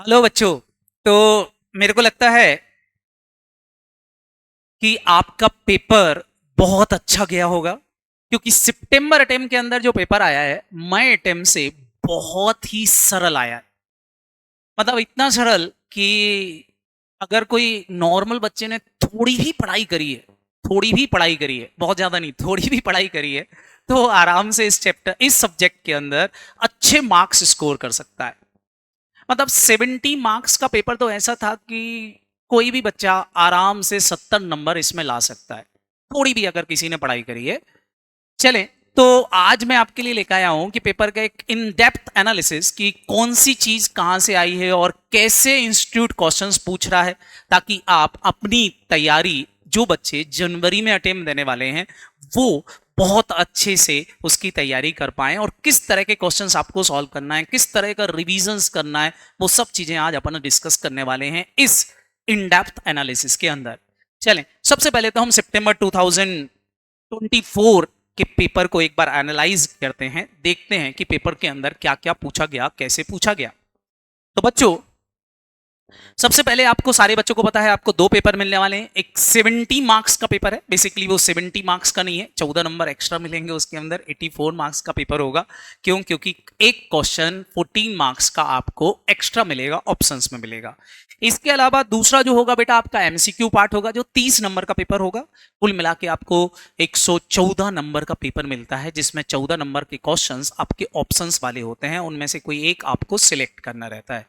Hello बच्चों। तो मेरे को लगता है कि आपका पेपर बहुत अच्छा गया होगा, क्योंकि सितंबर अटेम्प्ट के अंदर जो पेपर आया है मई अटेम्प्ट से बहुत ही सरल आया है। मतलब इतना सरल कि अगर कोई नॉर्मल बच्चे ने थोड़ी भी पढ़ाई करी है, बहुत ज्यादा नहीं, थोड़ी भी पढ़ाई करी है, तो आराम से इस सब्जेक्ट के अंदर अच्छे मार्क्स स्कोर कर सकता है। मतलब 70 मार्क्स का पेपर तो ऐसा था कि कोई भी बच्चा आराम से 70 नंबर इसमें ला सकता है, थोड़ी भी अगर किसी ने पढ़ाई करी है। चलें, तो आज मैं आपके लिए लेकर आया हूं कि पेपर का एक इन डेप्थ एनालिसिस कि कौन सी चीज कहां से आई है और कैसे इंस्टीट्यूट क्वेश्चंस पूछ रहा है, ताकि आप अपनी तैयारी, जो बच्चे जनवरी में अटेम्प्ट देने वाले हैं, वो बहुत अच्छे से उसकी तैयारी कर पाए और किस तरह के क्वेश्चंस आपको सॉल्व करना है, किस तरह का रिवीजन्स करना है, वो सब चीजें आज अपन डिस्कस करने वाले हैं इस इन डेप्थ एनालिसिस के अंदर। चलें, सबसे पहले तो हम सितंबर 2024 के पेपर को एक बार एनालाइज करते हैं, देखते हैं कि पेपर के अंदर क्या क्या पूछा गया, कैसे पूछा गया। तो बच्चों, सबसे पहले आपको, सारे बच्चों को पता है, आपको दो पेपर मिलने वाले हैं। एक 70 मार्क्स का पेपर है, बेसिकली वो 70 मार्क्स का नहीं है, 14 नंबर एक्स्ट्रा मिलेंगे उसके अंदर, 84 मार्क्स का पेपर होगा। क्यों? क्योंकि एक क्वेश्चन 14 मार्क्स का आपको एक्स्ट्रा मिलेगा, ऑप्शंस में मिलेगा। इसके अलावा दूसरा जो होगा बेटा, आपका एमसीक्यू पार्ट होगा, जो 30 नंबर का पेपर होगा। कुल मिला के आपको 114 नंबर का पेपर मिलता है, जिसमें 14 नंबर के क्वेश्चंस आपके ऑप्शंस वाले होते हैं, उनमें से कोई एक आपको सिलेक्ट करना रहता है।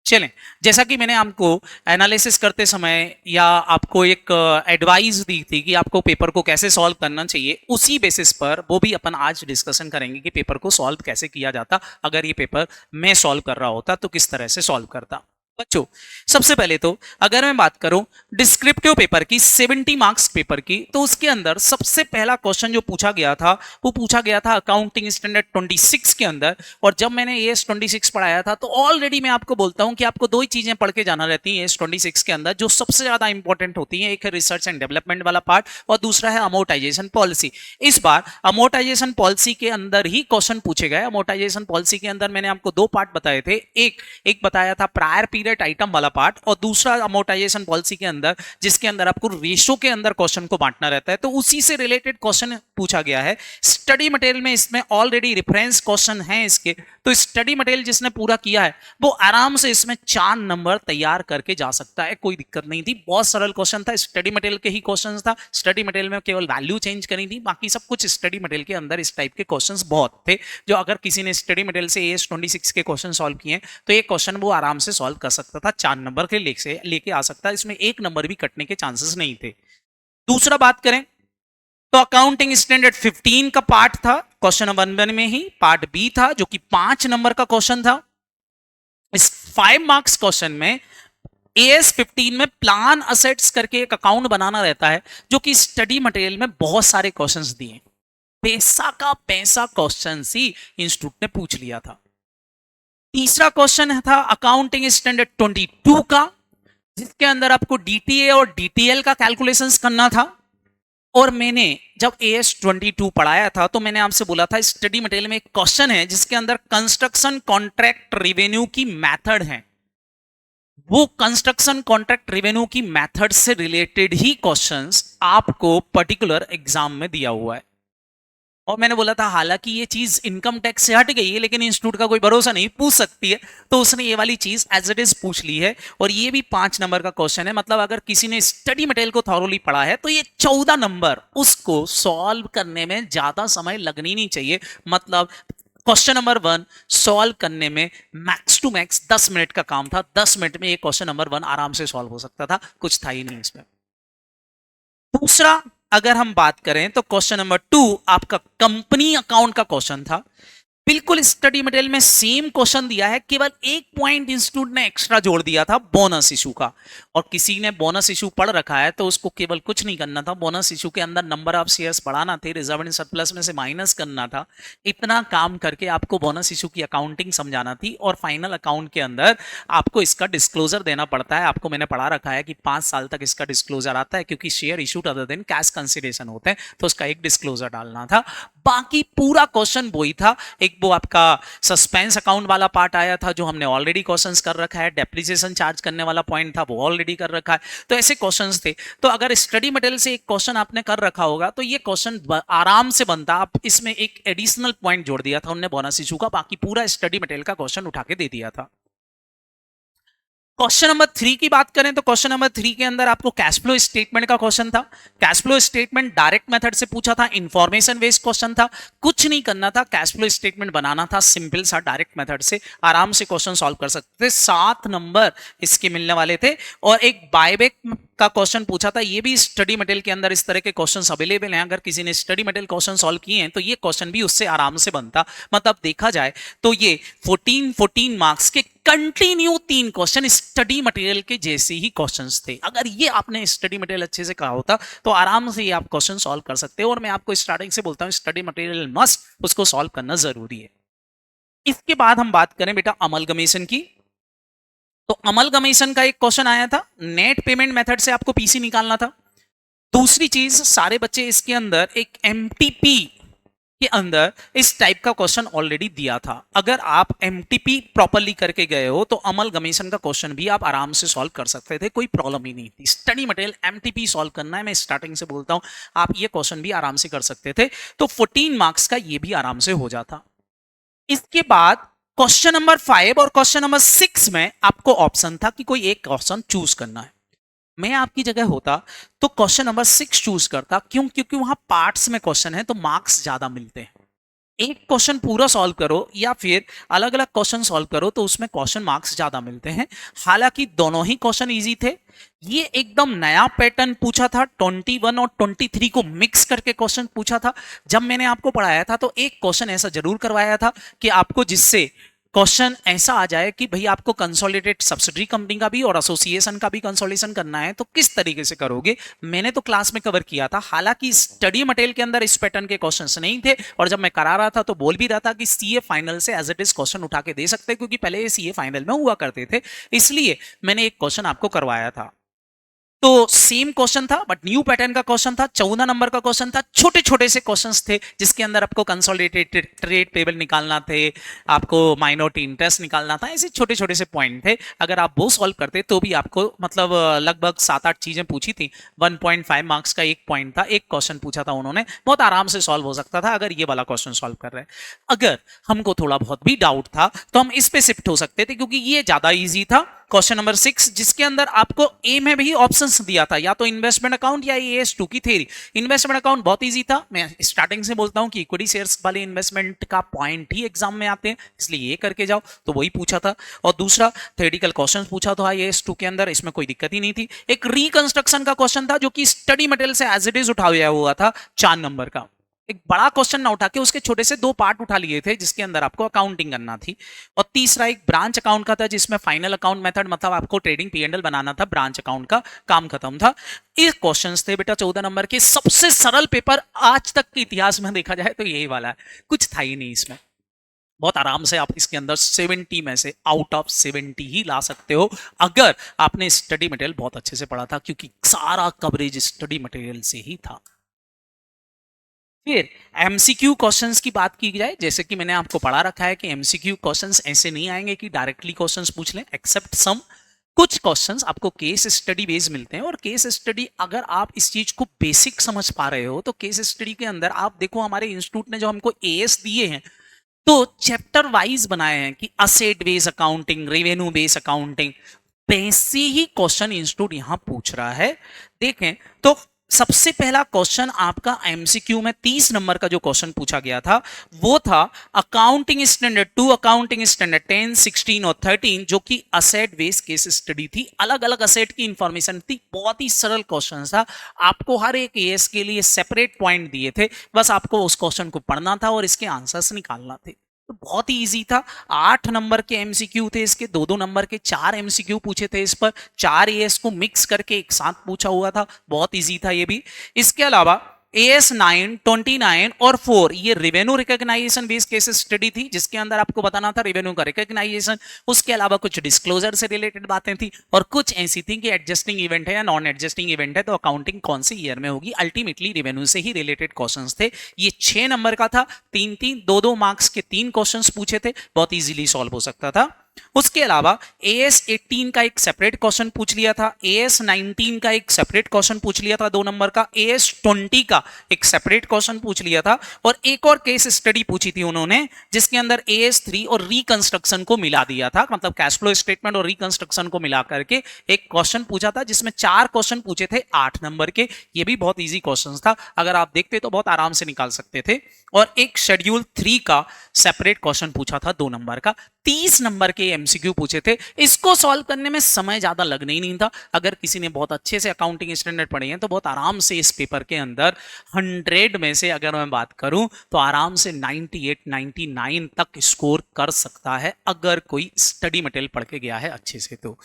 चलें, जैसा कि मैंने आपको एनालिसिस करते समय या आपको एक एडवाइस दी थी कि आपको पेपर को कैसे सॉल्व करना चाहिए, उसी बेसिस पर वो भी अपन आज डिस्कशन करेंगे कि पेपर को सॉल्व कैसे किया जाता। अगर ये पेपर मैं सॉल्व कर रहा होता तो किस तरह से सॉल्व करता। बच्चों, सबसे पहले तो अगर मैं बात करूं डिस्क्रिप्टिव पेपर की, 70 मार्क्स पेपर की, तो उसके अंदर सबसे पहला क्वेश्चन जो पूछा गया था, वो पूछा गया था अकाउंटिंग स्टैंडर्ड 26 के अंदर। और जब मैंने एएस 26 पढ़ाया था, तो ऑलरेडी मैं आपको बोलता हूं कि आपको दो ही चीजें पढ़ के जाना रहती है एएस 26 के अंदर, जो सबसे ज्यादा इंपॉर्टेंट होती है। एक है रिसर्च एंड डेवलपमेंट वाला पार्ट, और दूसरा है अमोर्टाइजेशन पॉलिसी। इस बार अमोर्टाइजेशन पॉलिसी के अंदर ही क्वेश्चन पूछे गए। अमोर्टाइजेशन पॉलिसी के अंदर मैंने आपको दो पार्ट बताए थे, एक बताया था प्रायर पीरियड आइटम वाला पार्ट, और दूसरा अमोर्टाइजेशन पॉलिसी के अंदर जिसके अंदर आपको रेशो के अंदर क्वेश्चन को बांटना रहता है। तो उसी से रिलेटेड क्वेश्चन पूछा गया है। स्टडी मटेरियल में इसमें ऑलरेडी रेफरेंस क्वेश्चन है इसके, तो स्टडी मटेरियल जिसने पूरा किया है वो आराम से इसमें 4 नंबर तैयार करके जा सकता है, कोई दिक्कत नहीं थी। बहुत सरल क्वेश्चन था, स्टडी मटेरियल के ही क्वेश्चन था। स्टडी मटेरियल में केवल वैल्यू चेंज करनी थी, बाकी सब कुछ स्टडी मटेरियल के अंदर इस टाइप के क्वेश्चंस बहुत थे, जो अगर किसी ने स्टडी मटेरियल से एएस 26 के क्वेश्चन सॉल्व किए तो ये क्वेश्चन वो आराम से सॉल्व कर सकता था, 4 नंबर के लेके आ सकता, इसमें 1 नंबर भी कटने के चांसेस नहीं थे। दूसरा बात करें तो अकाउंटिंग स्टैंडर्ड 15 का पार्ट था, क्वेश्चन नंबर 1 में ही पार्ट बी था, जो कि 5 नंबर का क्वेश्चन था। इस 5 मार्क्स क्वेश्चन में एएस 15 में प्लान असेट्स करके एक अकाउंट बनाना रहता है, जो कि स्टडी मटेरियल में बहुत सारे क्वेश्चंस दिए, पैसा का पैसा क्वेश्चन ही इंस्टीट्यूट ने पूछ लिया था। तीसरा क्वेश्चन था अकाउंटिंग स्टैंडर्ड 22 का, जिसके अंदर आपको डीटीए और डीटीएल का कैलकुलेशंस करना था। और मैंने जब एएस 22 पढ़ाया था तो मैंने आपसे बोला था स्टडी मटेरियल में एक क्वेश्चन है जिसके अंदर कंस्ट्रक्शन कॉन्ट्रैक्ट रेवेन्यू की मेथड है, वो कंस्ट्रक्शन कॉन्ट्रैक्ट रेवेन्यू की मेथड से रिलेटेड ही क्वेश्चंस आपको पर्टिकुलर एग्जाम में दिया हुआ है। और मैंने बोला था हालांकि ये चीज इनकम टैक्स से हट गई है, लेकिन इंस्टीट्यूट का कोई भरोसा नहीं, पूछ सकती है, तो उसने ये वाली चीज एज इट इज पूछ ली है। और ये भी 5 नंबर का क्वेश्चन है, मतलब अगर किसी ने स्टडी मटेरियल को थॉरोली पढ़ा है तो ये 14 नंबर उसको सॉल्व करने में ज्यादा समय लगनी नहीं चाहिए। मतलब क्वेश्चन नंबर 1 सॉल्व करने में मैक्स टू मैक्स 10 मिनट का काम था, 10 मिनट में ये क्वेश्चन नंबर 1 आराम से सॉल्व हो सकता था, कुछ था ही नहीं इसमें। दूसरा, अगर हम बात करें तो क्वेश्चन नंबर 2 आपका कंपनी अकाउंट का क्वेश्चन था। बिल्कुल स्टडी मटेरियल में सेम क्वेश्चन दिया है, केवल एक पॉइंट इंस्टीट्यूट ने एक्स्ट्रा जोड़ दिया था, बोनस इशू का। और किसी ने बोनस इशू पढ़ रखा है तो उसको केवल कुछ नहीं करना था, बोनस इशू के अंदर नंबर ऑफ शेयर्स बढ़ाना थे, रिजर्व एंड सरप्लस में से माइनस करना था। इतना काम करके आपको बोनस इशू की अकाउंटिंग समझाना थी, और फाइनल अकाउंट के अंदर आपको इसका डिस्क्लोजर देना पड़ता है। आपको मैंने पढ़ा रखा है कि 5 साल तक इसका डिस्क्लोजर आता है, क्योंकि share issued other than cash consideration होते हैं, तो उसका एक डिस्क्लोजर डालना था। बाकी पूरा क्वेश्चन वही था। एक वो आपका सस्पेंस अकाउंट वाला पार्ट आया था जो हमने ऑलरेडी क्वेश्चंस कर रखा है, डेप्रिसिएशन चार्ज करने वाला पॉइंट था वो ऑलरेडी कर रखा है। तो ऐसे क्वेश्चंस थे। तो अगर स्टडी मटेरियल से एक क्वेश्चन आपने कर रखा होगा तो ये क्वेश्चन आराम से बनता। आप इसमें एक एडिशनल पॉइंट जोड़ दिया था उन्होंने बोनस इशू का, बाकी पूरा स्टडी मटेरियल का क्वेश्चन उठा के दे दिया था। क्वेश्चन नंबर 3 की बात करें तो क्वेश्चन नंबर 3 के अंदर आपको कैश फ्लो स्टेटमेंट का क्वेश्चन था। Cash flow statement direct method से पूछा था, इंफॉर्मेशन बेस्ड क्वेश्चन था, कुछ नहीं करना था, कैश फ्लो स्टेटमेंट बनाना था, सिंपल सा डायरेक्ट मेथड से आराम से क्वेश्चन सॉल्व कर सकते थे। 7 नंबर इसके मिलने वाले थे। और एक बायबैक का क्वेश्चन पूछा था, ये भी स्टडी मटेरियल के अंदर इस तरह के क्वेश्चंस अवेलेबल हैं। अगर किसी ने स्टडी मटेरियल क्वेश्चन सॉल्व किए हैं तो ये क्वेश्चन भी उससे आराम से बनता। मतलब देखा जाए तो ये 14 मार्क्स के कंटिन्यू 3 क्वेश्चन स्टडी मटेरियल के जैसे ही क्वेश्चंस थे। अगर ये आपने स्टडी मटेरियल अच्छे से कहा होता तो आराम से ये आप क्वेश्चन सॉल्व कर सकते हो। और मैं आपको स्टार्टिंग से बोलता हूं स्टडी मटेरियल मस्ट, उसको सॉल्व करना जरूरी है। इसके बाद हम बात करें बेटा अमलगमेशन की, तो अमलगमेशन का एक क्वेश्चन आया था, नेट पेमेंट मेथड से आपको पीसी निकालना था। दूसरी चीज, सारे बच्चे इसके अंदर एक एमटीपी के अंदर इस टाइप का क्वेश्चन ऑलरेडी दिया था। अगर आप एमटीपी प्रॉपर्ली करके गए हो तो अमलगमेशन का क्वेश्चन भी आप आराम से सॉल्व कर सकते थे, कोई प्रॉब्लम ही नहीं थी। स्टडी मटेरियल एमटीपी सॉल्व करना है, मैं स्टार्टिंग से बोलता हूं, आप ये क्वेश्चन भी आराम से कर सकते थे। तो 14 मार्क्स का ये भी आराम से हो जाता। इसके बाद क्वेश्चन नंबर 5 और क्वेश्चन नंबर 6 में आपको ऑप्शन था कि कोई एक क्वेश्चन चूज करना है। मैं आपकी जगह होता तो क्वेश्चन नंबर 6 चूज करता। क्यों? क्योंकि वहां पार्ट्स में क्वेश्चन है तो मार्क्स ज्यादा मिलते हैं। एक क्वेश्चन पूरा सॉल्व करो या फिर अलग अलग क्वेश्चन सॉल्व करो तो उसमें क्वेश्चन मार्क्स ज्यादा मिलते हैं। हालांकि दोनों ही क्वेश्चन इजी थे। ये एकदम नया पैटर्न पूछा था, 21 और 23 को मिक्स करके क्वेश्चन पूछा था। जब मैंने आपको पढ़ाया था तो एक क्वेश्चन ऐसा जरूर करवाया था कि आपको जिससे क्वेश्चन ऐसा आ जाए कि भाई आपको कंसोलिडेट सब्सिडरी कंपनी का भी और एसोसिएशन का भी कंसोलिडेशन करना है तो किस तरीके से करोगे, मैंने तो क्लास में कवर किया था। हालांकि स्टडी मटेरियल के अंदर इस पैटर्न के क्वेश्चंस नहीं थे और जब मैं करा रहा था तो बोल भी रहा था कि सीए फाइनल से एज इट इज क्वेश्चन उठा के दे सकते हैं, क्योंकि पहले ये सीए फाइनल में हुआ करते थे, इसलिए मैंने एक क्वेश्चन आपको करवाया था। तो सेम क्वेश्चन था बट न्यू पैटर्न का क्वेश्चन था, 14 नंबर का क्वेश्चन था। छोटे छोटे से क्वेश्चंस थे जिसके अंदर आपको कंसोलिडेटेड ट्रेड पेबल निकालना थे, आपको माइनॉरिटी इंटरेस्ट निकालना था, ऐसे छोटे छोटे से पॉइंट थे। अगर आप वो सॉल्व करते तो भी आपको मतलब लगभग 7-8 चीजें पूछी थी। 1.5 मार्क्स का एक पॉइंट था, एक क्वेश्चन पूछा था उन्होंने, बहुत आराम से सॉल्व हो सकता था अगर ये वाला क्वेश्चन सॉल्व कर रहे हैं। अगर हमको थोड़ा बहुत भी डाउट था तो हम इस पे शिफ्ट हो सकते थे, क्योंकि ये ज्यादा ईजी था। क्वेश्चन नंबर 6 जिसके अंदर आपको ए में भी ऑप्शंस दिया था, या तो इन्वेस्टमेंट अकाउंट या AS2 की थ्योरी। इन्वेस्टमेंट अकाउंट बहुत इजी था, मैं स्टार्टिंग से बोलता हूं कि इक्विटी शेयर्स वाले इन्वेस्टमेंट का पॉइंट ही एग्जाम में आते हैं, इसलिए ये करके जाओ, तो वही पूछा था। और दूसरा थ्योरेटिकल क्वेश्चन पूछा था AS2 के अंदर, इसमें कोई दिक्कत ही नहीं थी। एक रिकंस्ट्रक्शन का क्वेश्चन था जो कि स्टडी मटेरियल से एज इट इज उठाया हुआ था, 4 नंबर का। एक बड़ा क्वेश्चन ना उठा के उसके छोटे से 2 पार्ट उठा लिए थे जिसके अंदर आपको अकाउंटिंग करना थी। और तीसरा एक ब्रांच अकाउंट का था जिसमें फाइनल अकाउंट मेथड, मतलब आपको ट्रेडिंग P&L बनाना था, ब्रांच अकाउंट का काम खत्म था। ये क्वेश्चंस थे बेटा 14 नंबर के। सबसे सरल पेपर आज तक के इतिहास में देखा जाए तो यही वाला है, कुछ था ही नहीं इसमें। बहुत आराम से आप इसके अंदर 70 में से आउट ऑफ 70 ही ला सकते हो अगर आपने स्टडी मटेरियल बहुत अच्छे से पढ़ा था, क्योंकि सारा कवरेज स्टडी मटेरियल से ही था। फिर एमसीक्यू क्वेश्चंस की बात की जाए, जैसे कि मैंने आपको पढ़ा रखा है कि एमसीक्यू क्वेश्चंस ऐसे नहीं आएंगे कि डायरेक्टली क्वेश्चंस पूछ लें, एक्सेप्ट सम। कुछ क्वेश्चंस आपको केस स्टडी बेस्ड मिलते हैं, और केस स्टडी अगर आप इस चीज को बेसिक समझ पा रहे हो तो केस स्टडी के अंदर आप देखो, हमारे इंस्टीट्यूट ने जो हमको एएस दिए हैं तो चैप्टर वाइज बनाए हैं कि asset based accounting, revenue based accounting, वैसे ही क्वेश्चन इंस्टीट्यूट यहां पूछ रहा है। देखें तो सबसे पहला क्वेश्चन आपका एमसीक्यू में 30 नंबर का जो क्वेश्चन पूछा गया था वो था अकाउंटिंग स्टैंडर्ड 2, अकाउंटिंग स्टैंडर्ड 10, 16 और 13, जो कि असेट बेस्ड केस स्टडी थी। अलग अलग असेट की इंफॉर्मेशन थी, बहुत ही सरल क्वेश्चन था। आपको हर एक एएस के लिए सेपरेट पॉइंट दिए थे, बस आपको उस क्वेश्चन को पढ़ना था और इसके आंसर्स निकालना थे। तो बहुत ही इजी था। 8 नंबर के एमसीक्यू थे इसके, 2-2 नंबर के 4 एमसीक्यू पूछे थे इस पर, 4 एएस को मिक्स करके एक साथ पूछा हुआ था, बहुत इजी था ये भी। इसके अलावा AS9, 29 और 4 ये revenue recognisation based case study थी, जिसके अंदर आपको बताना था रेवेन्यू का रिकॉग्नाइजेशन, उसके अलावा कुछ डिस्क्लोजर से रिलेटेड बातें थी और कुछ ऐसी थी कि एडजस्टिंग इवेंट है या नॉन एडजस्टिंग इवेंट है तो अकाउंटिंग कौन सी ईयर में होगी। अल्टीमेटली रेवेन्यू से ही रिलेटेड क्वेश्चंस थे। ये 6 नंबर का था, 3-3 2-2 मार्क्स के 3 क्वेश्चंस पूछे थे, बहुत इजीली सॉल्व हो सकता था। उसके अलावा AS18 का एक सेपरेट क्वेश्चन पूछ लिया था, AS19 का एक सेपरेट क्वेश्चन पूछ लिया था 2 नंबर का, AS20 का एक सेपरेट क्वेश्चन पूछ लिया था और एक और केस स्टडी पूछी थी उन्होंने जिसके अंदर AS3 और रिकंस्ट्रक्शन को मिला दिया था, मतलब कैश फ्लो स्टेटमेंट और रिकंस्ट्रक्शन को मिला करके एक क्वेश्चन पूछा था जिसमें 4 क्वेश्चन पूछे थे 8 नंबर के। ये भी बहुत इजी क्वेश्चन था, अगर आप देखते तो बहुत आराम से निकाल सकते थे। और एक शेड्यूल 3 का सेपरेट क्वेश्चन पूछा था 2 नंबर का। 30 नंबर के एमसीक्यू पूछे थे। इसको सॉल्व करने में समय ज्यादा लगना ही नहीं था। अगर किसी ने बहुत अच्छे से अकाउंटिंग स्टैंडर्ड पढ़े हैं तो बहुत आराम से इस पेपर के अंदर 100 में से अगर मैं बात करूं तो आराम से 98 99 तक स्कोर कर सकता है अगर कोई स्टडी मटेरियल पढ़ के गया है अच्छे से। तो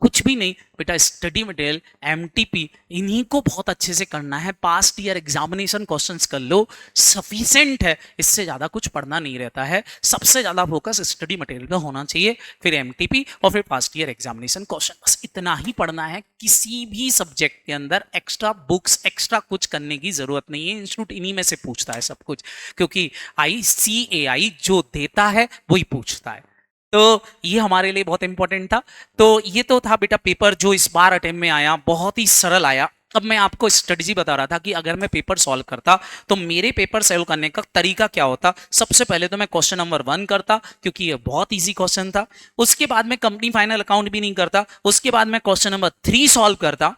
कुछ भी नहीं बेटा, स्टडी मटेरियल एमटीपी इन्हीं को बहुत अच्छे से करना है। पास्ट ईयर एग्जामिनेशन क्वेश्चंस कर लो, सफिशिएंट है, इससे ज्यादा कुछ पढ़ना नहीं रहता है। सबसे ज्यादा फोकस स्टडी मटेरियल पे होना चाहिए, फिर एमटीपी और फिर पास्ट ईयर एग्जामिनेशन क्वेश्चन, बस इतना ही पढ़ना है। किसी भी सब्जेक्ट के अंदर एक्स्ट्रा बुक्स एक्स्ट्रा कुछ करने की जरूरत नहीं है। इंस्टीट्यूट इन्हीं में से पूछता है सब कुछ, क्योंकि ICAI जो देता है वही पूछता है। तो ये हमारे लिए बहुत इंपॉर्टेंट था। तो ये तो था बेटा पेपर जो इस बार अटेम्प्ट में आया, बहुत ही सरल आया। अब मैं आपको स्ट्रेटजी बता रहा था कि अगर मैं पेपर सॉल्व करता तो मेरे पेपर सॉल्व करने का तरीका क्या होता। सबसे पहले तो मैं क्वेश्चन नंबर 1 करता क्योंकि ये बहुत इजी क्वेश्चन था। उसके बाद मैं कंपनी फाइनल अकाउंट भी नहीं करता। उसके बाद मैं क्वेश्चन नंबर 3 सॉल्व करता।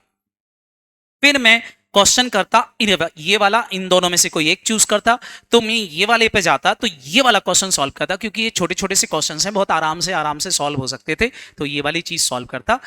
फिर मैं क्वेश्चन करता ये वाला, इन दोनों में से कोई एक चूज करता। तो मैं ये वाले पे जाता तो ये वाला क्वेश्चन सॉल्व करता, क्योंकि ये छोटे छोटे से क्वेश्चन हैं, बहुत आराम से सॉल्व हो सकते थे। तो ये वाली चीज सॉल्व करता।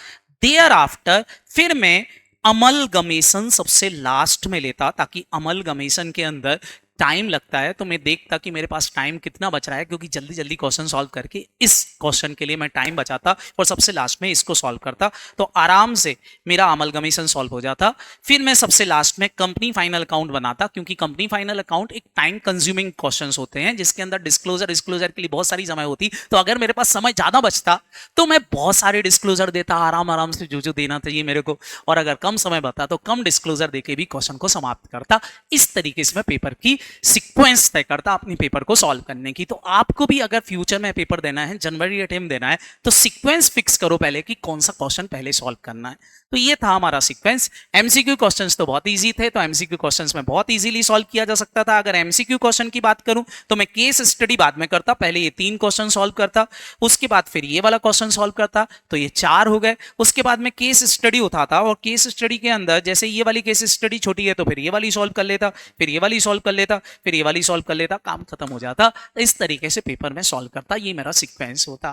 देयर आफ्टर फिर मैं अमलगमेशन सबसे लास्ट में लेता, ताकि अमलगमेशन के अंदर टाइम लगता है तो मैं देखता कि मेरे पास टाइम कितना बच रहा है, क्योंकि जल्दी जल्दी क्वेश्चन सॉल्व करके इस क्वेश्चन के लिए मैं टाइम बचाता और सबसे लास्ट में इसको सॉल्व करता, तो आराम से मेरा अमलगमेशन सॉल्व हो जाता। फिर मैं सबसे लास्ट में कंपनी फाइनल अकाउंट बनाता, क्योंकि कंपनी फाइनल अकाउंट एक टाइम कंज्यूमिंग क्वेश्चन होते हैं जिसके अंदर डिस्क्लोजर के लिए बहुत सारी समय होती। तो अगर मेरे पास समय ज्यादा बचता तो मैं बहुत सारे डिस्क्लोजर देता, आराम से जो देना चाहिए मेरे को, और अगर कम समय बचता तो कम डिस्क्लोजर देके भी क्वेश्चन को समाप्त करता। इस तरीके से मैं पेपर की सीक्वेंस तय करता अपनी पेपर को सॉल्व करने की। तो आपको भी अगर फ्यूचर में पेपर देना है, जनवरी अटेम्प्ट देना है, तो सीक्वेंस फिक्स करो पहले कि कौन सा क्वेश्चन पहले सॉल्व करना है। तो ये था हमारा सीक्वेंस। एमसीक्यू क्वेश्चंस तो बहुत इजी थे, तो एमसीक्यू क्वेश्चंस में बहुत इजीली सॉल्व किया जा सकता था। अगर एमसीक्यू क्वेश्चन की बात करूं तो मैं केस स्टडी बाद में करता, पहले ये 3 क्वेश्चन सॉल्व करता, उसके बाद फिर ये वाला क्वेश्चन सॉल्व करता, तो ये 4 हो गए। उसके बाद में केस स्टडी उठाता और केस स्टडी के अंदर जैसे ये वाली केस स्टडी छोटी है तो फिर ये वाली सॉल्व कर लेता, फिर ये वाली सॉल्व कर लेता, फिर ये वाली सॉल्व कर लेता, काम खत्म हो जाता। इस तरीके से पेपर में सॉल्व करता, ये मेरा सीक्वेंस होता।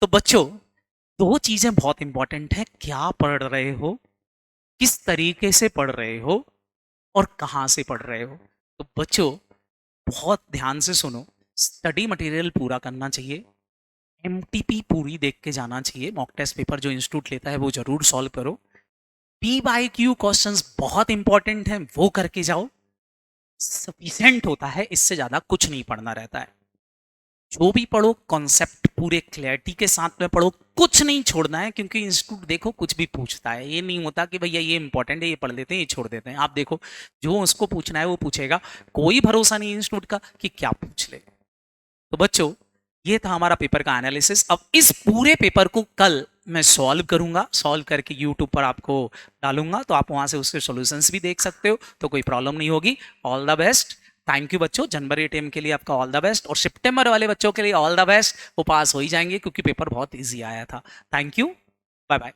तो बच्चों 2 चीजें बहुत इंपॉर्टेंट है, क्या पढ़ रहे हो, किस तरीके से पढ़ रहे हो और कहां से पढ़ रहे हो। तो बच्चों बहुत ध्यान से सुनो, स्टडी मटेरियल पूरा करना चाहिए, एमटीपी पूरी देख के जाना चाहिए, मॉक टेस्ट पेपर जो इंस्टीट्यूट लेता है वो जरूर सॉल्व करो। P/Q क्वेश्चंस बहुत इंपॉर्टेंट हैं, वो करके जाओ, सफिशिएंट होता है, इससे ज्यादा कुछ नहीं पढ़ना रहता है। जो भी पढ़ो कॉन्सेप्ट पूरे क्लैरिटी के साथ में पढ़ो, कुछ नहीं छोड़ना है, क्योंकि इंस्टीट्यूट देखो कुछ भी पूछता है। ये नहीं होता कि भैया ये इंपॉर्टेंट है ये पढ़ लेते हैं ये छोड़ देते हैं। आप देखो जो उसको पूछना है वो पूछेगा, कोई भरोसा नहीं इंस्टीट्यूट का कि क्या पूछ ले। तो बच्चों ये था हमारा पेपर का एनालिसिस। अब इस पूरे पेपर को कल मैं सॉल्व करूंगा, सॉल्व करके यूट्यूब पर आपको डालूंगा, तो आप वहां से उसके सॉल्यूशंस भी देख सकते हो, तो कोई प्रॉब्लम नहीं होगी। All the best, thank you बच्चों। जनवरी अटेम्प्ट के लिए आपका ऑल द बेस्ट, और सितंबर वाले बच्चों के लिए ऑल द बेस्ट, वो पास हो ही जाएंगे क्योंकि पेपर बहुत इजी आया था। Thank you, bye bye.